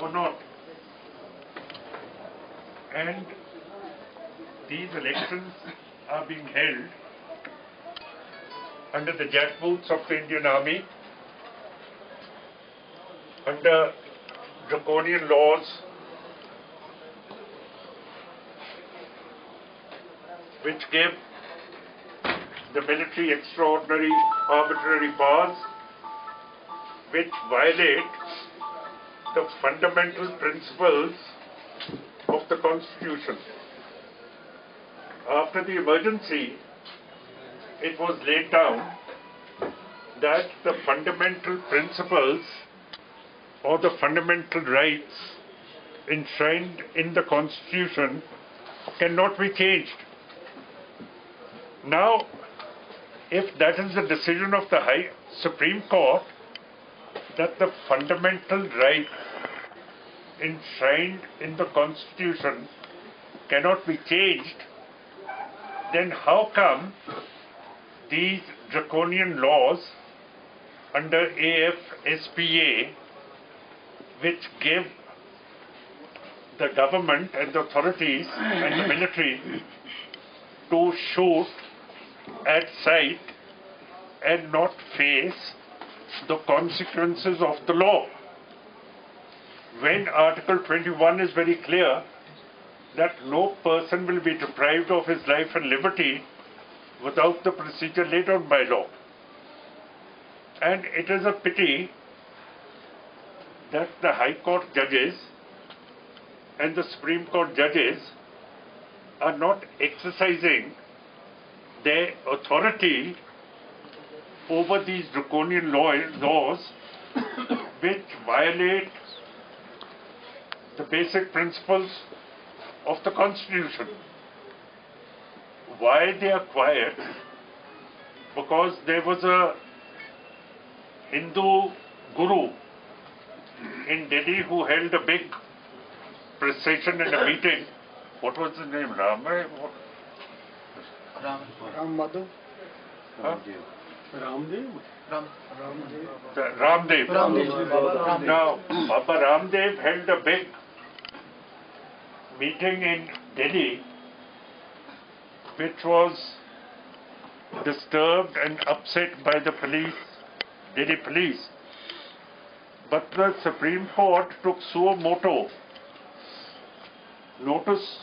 or not. And these elections are being held under the jackboots of the Indian Army, under draconian laws which give the military extraordinary arbitrary powers, which violate the fundamental principles of the Constitution. After the emergency, it was laid down that the fundamental principles or the fundamental rights enshrined in the Constitution cannot be changed. Now, if that is the decision of the Supreme Court, that the fundamental rights enshrined in the Constitution cannot be changed, then how come these draconian laws under AFSPA, which give the government and the authorities and the military to shoot at sight and not face the consequences of the law, when Article 21 is very clear that no person will be deprived of his life and liberty without the procedure laid down by law. And it is a pity that the High Court judges and the Supreme Court judges are not exercising their authority over these draconian laws which violate the basic principles of the Constitution. Why they are quiet? Because there was a Hindu guru in Delhi who held a big procession and a meeting. What was his name? Ramdev? Now, Baba Ramdev held a big meeting in Delhi, which was disturbed and upset by the police, Delhi police. But the Supreme Court took suo motu notice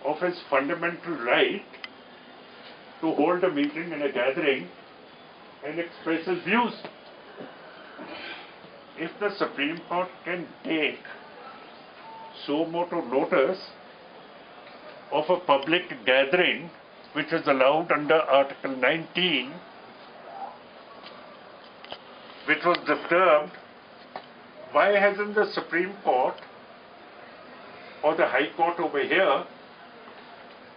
of his fundamental right to hold a meeting and a gathering and express his views. If the Supreme Court can take suo motu notice of a public gathering which is allowed under Article 19, which was disturbed, why hasn't the Supreme Court or the High Court over here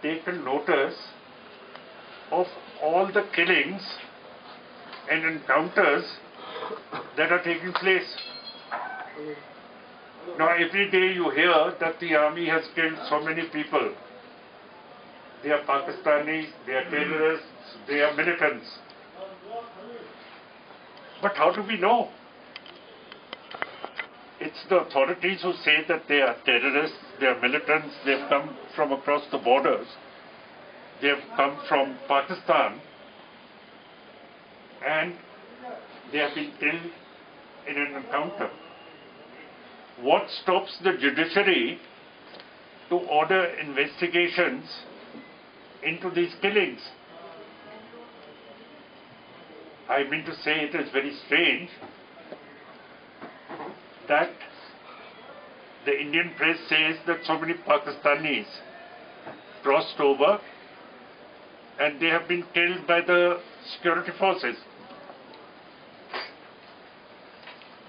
taken notice of all the killings and encounters that are taking place? Now, every day you hear that the army has killed so many people. They are Pakistanis, they are terrorists, they are militants. But how do we know? It's the authorities who say that they are terrorists, they are militants, they have come from across the borders, they have come from Pakistan, and they have been killed in an encounter. What stops the judiciary to order investigations into these killings? I mean to say, it is very strange that the Indian press says that so many Pakistanis crossed over and they have been killed by the security forces.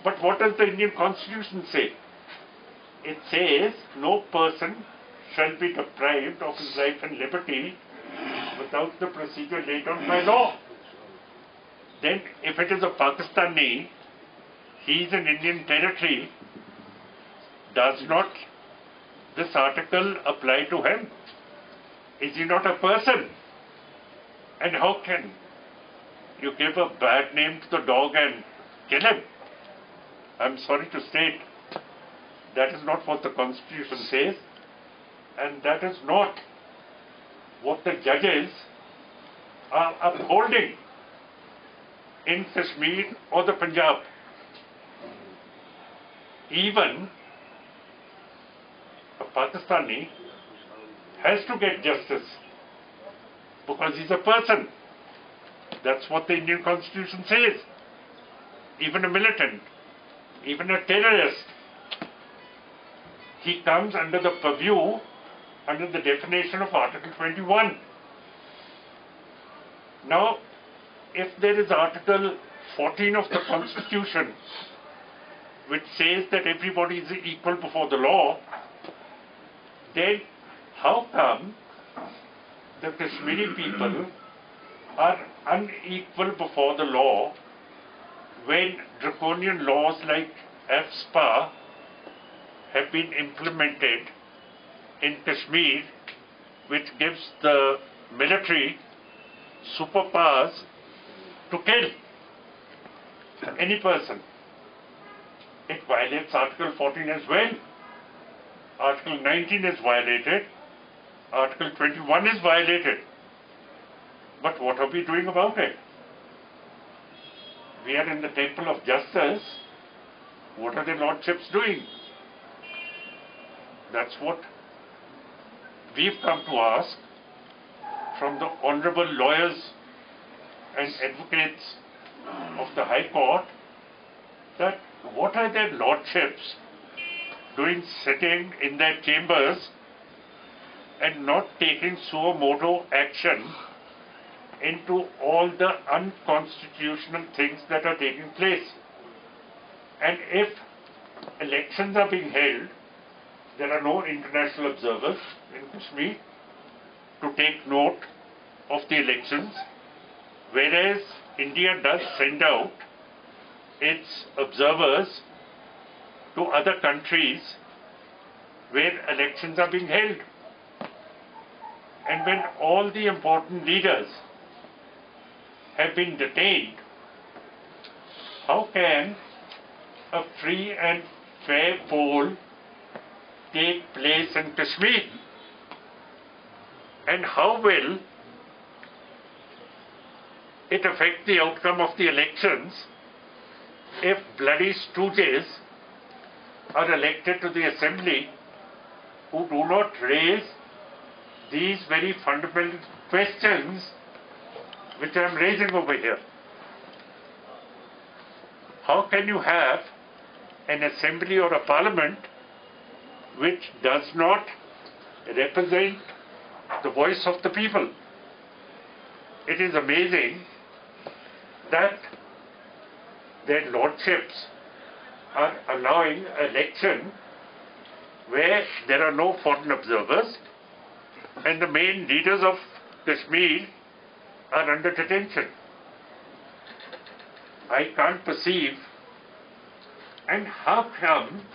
But what does the Indian Constitution say? It says no person shall be deprived of his life and liberty without the procedure laid down by law. Then if it is a Pakistani, he is in Indian territory, does not this article apply to him? Is he not a person? And how can you give a bad name to the dog and kill him? I'm sorry to state That is not what the Constitution says, and that is not what the judges are upholding in Kashmir or the Punjab. Even a Pakistani has to get justice because he's a person. That's what the Indian Constitution says. Even a militant, even a terrorist, he comes under the purview, under the definition of Article 21. Now, if there is Article 14 of the Constitution, which says that everybody is equal before the law, then how come the Kashmiri people are unequal before the law when draconian laws like FSPA have been implemented in Kashmir, which gives the military superpowers to kill any person? It violates Article 14 as well. Article 19 is violated. Article 21 is violated. But what are we doing about it? We are in the temple of justice. What are the lordships doing? That's what we've come to ask from the honorable lawyers and advocates of the High Court, that what are their lordships doing sitting in their chambers and not taking suo motu action into all the unconstitutional things that are taking place. And if elections are being held, there are no international observers in Kashmir to take note of the elections, whereas India does send out its observers to other countries where elections are being held. And when all the important leaders have been detained, how can a free and fair poll take place in Kashmir? And how will it affect the outcome of the elections if bloody stooges are elected to the assembly who do not raise these very fundamental questions which I am raising over here? How can you have an assembly or a parliament which does not represent the voice of the people? It is amazing that their lordships are allowing an election where there are no foreign observers and the main leaders of Kashmir are under detention. I can't perceive. And how come